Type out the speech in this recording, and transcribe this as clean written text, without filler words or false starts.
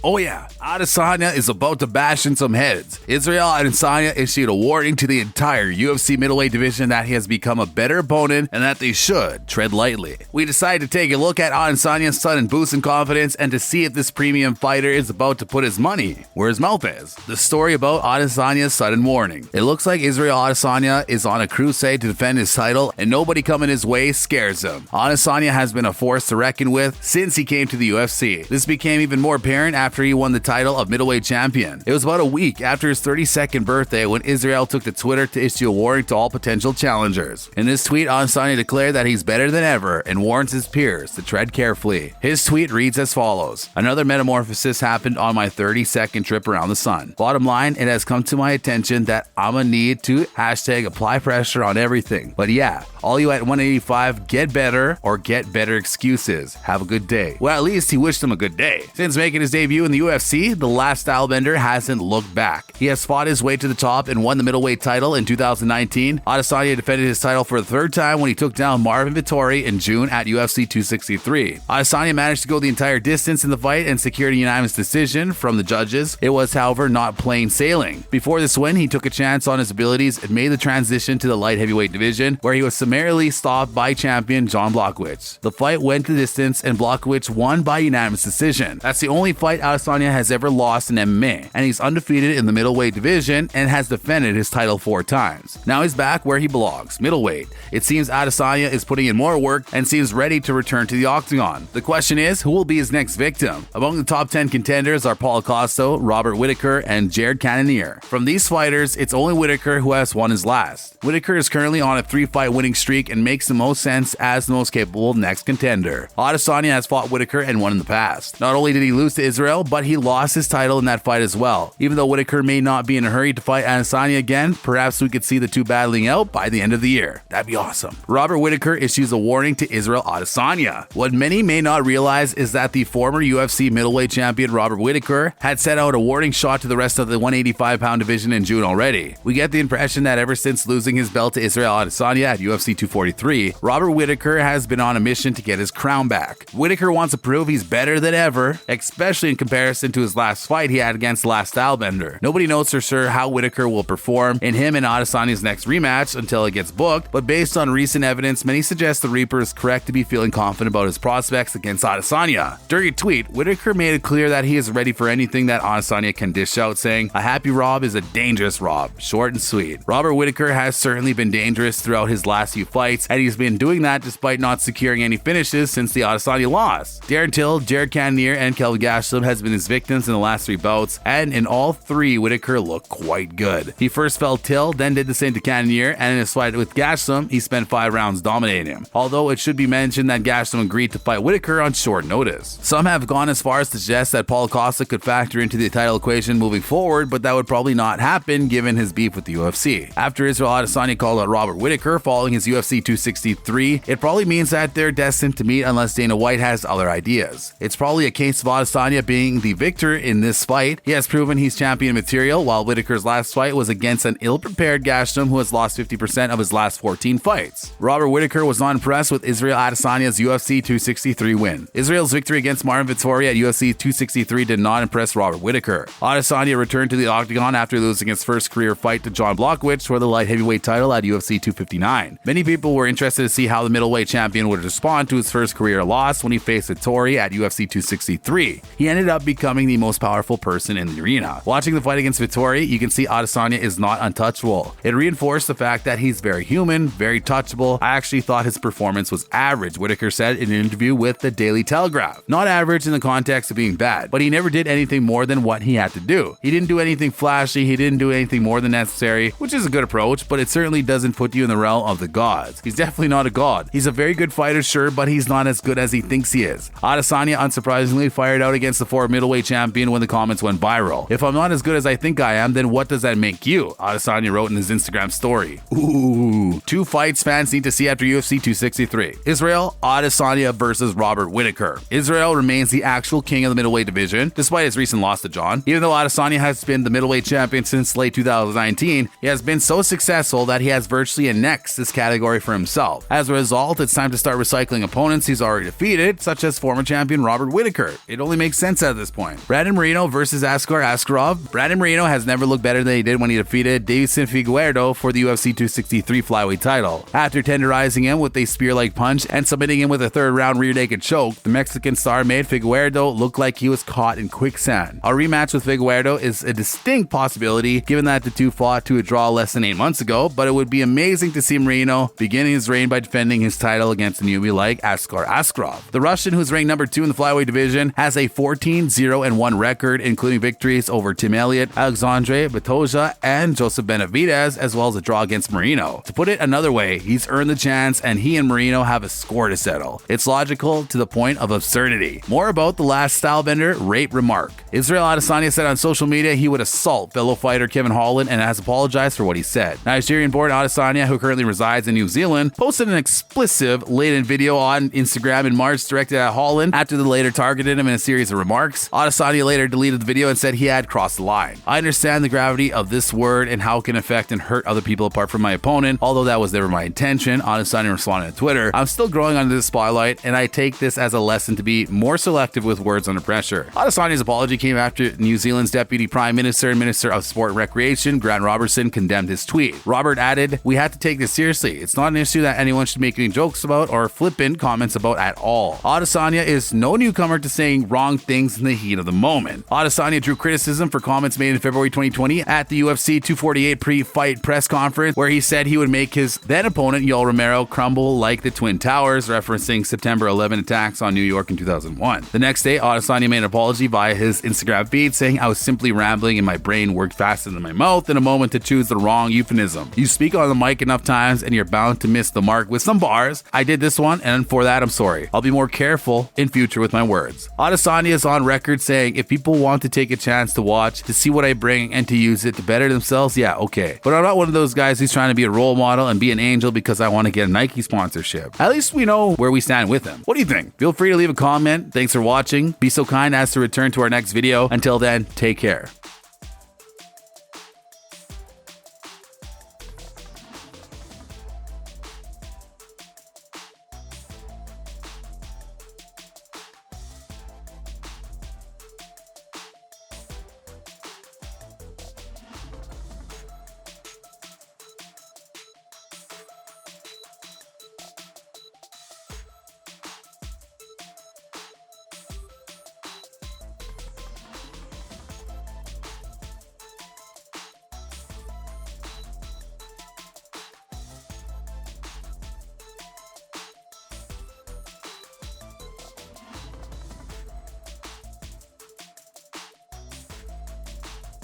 Oh yeah, Adesanya is about to bash in some heads. Israel Adesanya issued a warning to the entire UFC middleweight division that he has become a better opponent and that they should tread lightly. We decided to take a look at Adesanya's sudden boost in confidence and to see if this premium fighter is about to put his money where his mouth is. The story about Adesanya's sudden warning. It looks like Israel Adesanya is on a crusade to defend his title and nobody coming his way scares him. Adesanya has been a force to reckon with since he came to the UFC. This became even more apparent after he won the title of middleweight champion. It was about a week after his 32nd birthday when Israel took to Twitter to issue a warning to all potential challengers. In this tweet, Adesanya declared that he's better than ever and warns his peers to tread carefully. His tweet reads as follows: "Another metamorphosis happened on my 32nd trip around the sun. Bottom line, it has come to my attention that I'ma need to #apply pressure on everything. But yeah, all you at 185, get better or get better excuses. Have a good day." Well, at least he wished him a good day. Since making his debut in the UFC, the last stylebender hasn't looked back. He has fought his way to the top and won the middleweight title in 2019. Adesanya defended his title for the third time when he took down Marvin Vettori in June at UFC 263. Adesanya managed to go the entire distance in the fight and secured a unanimous decision from the judges. It was, however, not plain sailing. Before this win, he took a chance on his abilities and made the transition to the light heavyweight division, where he was summarily stopped by champion Jan Blachowicz. The fight went the distance and Blachowicz won by unanimous decision. That's the only fight Adesanya has ever lost in MMA, and he's undefeated in the middleweight division and has defended his title 4 times. Now he's back where he belongs, middleweight. It seems Adesanya is putting in more work and seems ready to return to the octagon. The question is, who will be his next victim? Among the top 10 contenders are Paulo Costa, Robert Whittaker, and Jared Cannonier. From these fighters, it's only Whittaker who has won his last. Whittaker is currently on a 3-fight winning streak and makes the most sense as the most capable next contender. Adesanya has fought Whittaker and won in the past. Not only did he lose to Israel, but he lost his title in that fight as well. Even though Whittaker may not be in a hurry to fight Adesanya again, perhaps we could see the two battling out by the end of the year. That'd be awesome. Robert Whittaker issues a warning to Israel Adesanya. What many may not realize is that the former UFC middleweight champion Robert Whittaker had set out a warning shot to the rest of the 185-pound division in June already. We get the impression that ever since losing his belt to Israel Adesanya at UFC 243, Robert Whittaker has been on a mission to get his crown back. Whittaker wants to prove he's better than ever, especially in comparison to his last fight he had against the last stylebender. Nobody knows for sure how Whittaker will perform in him and Adesanya's next rematch until it gets booked, but based on recent evidence, many suggest the Reaper is correct to be feeling confident about his prospects against Adesanya. During a tweet, Whittaker made it clear that he is ready for anything that Adesanya can dish out, saying, "A happy Rob is a dangerous Rob." Short and sweet. Robert Whittaker has certainly been dangerous throughout his last few fights, and he's been doing that despite not securing any finishes since the Adesanya loss. Darren Till, Jared Cannonier, and Kelvin Gastelum has been his victims in the last 3 bouts, and in all 3, Whittaker looked quite good. He first felled Till, then did the same to Cannonier, and in his fight with Gastelum, he spent 5 rounds dominating him. Although it should be mentioned that Gastelum agreed to fight Whittaker on short notice. Some have gone as far as to suggest that Paulo Costa could factor into the title equation moving forward, but that would probably not happen given his beef with the UFC. After Israel Adesanya called out Robert Whittaker following his UFC 263, it probably means that they're destined to meet unless Dana White has other ideas. It's probably a case of Adesanya being the victor in this fight. He has proven he's champion material, while Whittaker's last fight was against an ill-prepared Gastelum who has lost 50% of his last 14 fights. Robert Whittaker was not impressed with Israel Adesanya's UFC 263 win. Israel's victory against Marvin Vettori at UFC 263 did not impress Robert Whittaker. Adesanya returned to the octagon after losing his first career fight to Jan Blachowicz for the light heavyweight title at UFC 259. Many people were interested to see how the middleweight champion would respond to his first career loss when he faced Vettori at UFC 263. He ended up becoming the most powerful person in the arena. Watching the fight against Vettori, you can see Adesanya is not untouchable. It reinforced the fact that he's very human, very touchable. I actually thought his performance was average, Whittaker said in an interview with the Daily Telegraph. Not average in the context of being bad, but he never did anything more than what he had to do. He didn't do anything flashy, he didn't do anything more than necessary, which is a good approach, but it certainly doesn't put you in the realm of the gods. He's definitely not a god. He's a very good fighter, sure, but he's not as good as he thinks he is. Adesanya unsurprisingly fired out against the former middleweight champion when the comments went viral. "If I'm not as good as I think I am, then what does that make you?" Adesanya wrote in his Instagram story. Ooh. 2 fights fans need to see after UFC 263. Israel Adesanya versus Robert Whittaker. Israel remains the actual king of the middleweight division, despite his recent loss to Jon. Even though Adesanya has been the middleweight champion since late 2019, he has been so successful that he has virtually annexed this category for himself. As a result, it's time to start recycling opponents he's already defeated, such as former champion Robert Whittaker. It only makes sense at this point. Brandon Moreno versus Askar Askarov. Brandon Moreno has never looked better than he did when he defeated Davison Figueiredo for the UFC 263 flyweight title. After tenderizing him with a spear-like punch and submitting him with a third-round rear-naked choke, the Mexican star made Figueiredo look like he was caught in quicksand. A rematch with Figueiredo is a distinct possibility, given that the two fought to a draw less than 8 months ago, but it would be amazing to see Moreno begin his reign by defending his title against a newbie like Askar Askarov. The Russian, who's ranked number 2 in the flyweight division, has a 14-0-1 record, including victories over Tim Elliott, Alexandre Batoja, and Joseph Benavidez, as well as a draw against Moreno. To put it another way, he's earned the chance, and he and Moreno have a score to settle. It's logical to the point of absurdity. More about the last stylebender rape remark. Israel Adesanya said on social media he would assault fellow fighter Kevin Holland and has apologized for what he said. Nigerian-born Adesanya, who currently resides in New Zealand, posted an explicit laden video on Instagram in March directed at Holland after the later targeted him in a series of remarks. Adesanya later deleted the video and said he had crossed the line. I understand the gravity of this word and how it can affect and hurt other people apart from my opponent, although that was never my intention. Adesanya responded on Twitter, I'm still growing under the spotlight and I take this as a lesson to be more selective with words under pressure. Adesanya's apology came after New Zealand's Deputy Prime Minister and Minister of Sport and Recreation, Grant Robertson, condemned his tweet. Robert added, we had to take this seriously. It's not an issue that anyone should make any jokes about or flippant comments about at all. Adesanya is no newcomer to saying wrong things in the heat of the moment. Adesanya drew criticism for comments made in February 2020 at the UFC 248 pre-fight press conference, where he said he would make his then opponent Yoel Romero crumble like the Twin Towers, referencing September 11 attacks on New York in 2001. The next day, Adesanya made an apology via his Instagram feed, saying, I was simply rambling and my brain worked faster than my mouth in a moment to choose the wrong euphemism. You speak on the mic enough times and you're bound to miss the mark with some bars. I did this one, and for that I'm sorry. I'll be more careful in future with my words. Adesanya is on record saying, if people want to take a chance to watch, to see what I bring and to use it to better themselves, yeah, okay. But I'm not one of those guys who's trying to be a role model and be an angel because I want to get a Nike sponsorship. At least we know where we stand with him. What do you think? Feel free to leave a comment. Thanks for watching. Be so kind as to return to our next video. Until then, take care.